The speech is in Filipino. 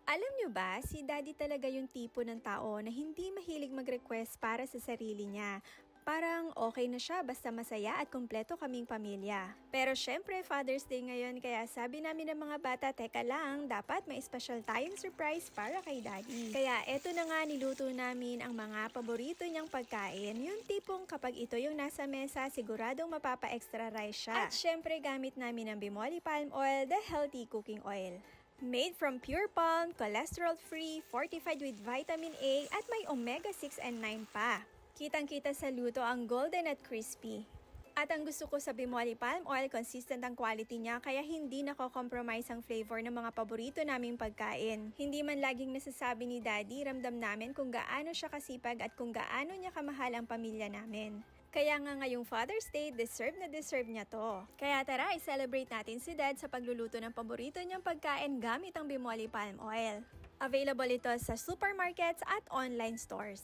Alam nyo ba, si Daddy talaga yung tipo ng tao na hindi mahilig mag-request para sa sarili niya. Parang okay na siya basta masaya at kumpleto kaming pamilya. Pero syempre Father's Day ngayon kaya sabi namin ng mga bata, teka lang, dapat may special tayong surprise para kay Daddy. Kaya eto na nga niluto namin ang mga paborito niyang pagkain. Yung tipong kapag ito yung nasa mesa, siguradong mapapa-extra rice siya. At syempre gamit namin ang Bimoli Palm Oil, the healthy cooking oil. Made from pure palm, cholesterol-free, fortified with vitamin A at may omega-6 and 9 pa. Kitang-kita sa luto ang golden at crispy. At ang gusto ko sa Bimoli Palm Oil, consistent ang quality niya kaya hindi nako-compromise ang flavor ng mga paborito naming pagkain. Hindi man laging nasasabi ni Daddy, ramdam namin kung gaano siya kasipag at kung gaano niya kamahal ang pamilya namin. Kaya nga ngayong Father's Day, deserve na deserve niya to. Kaya tara, i-celebrate natin si Dad sa pagluluto ng paborito niyang pagkain gamit ang Bimoli Palm Oil. Available ito sa supermarkets at online stores.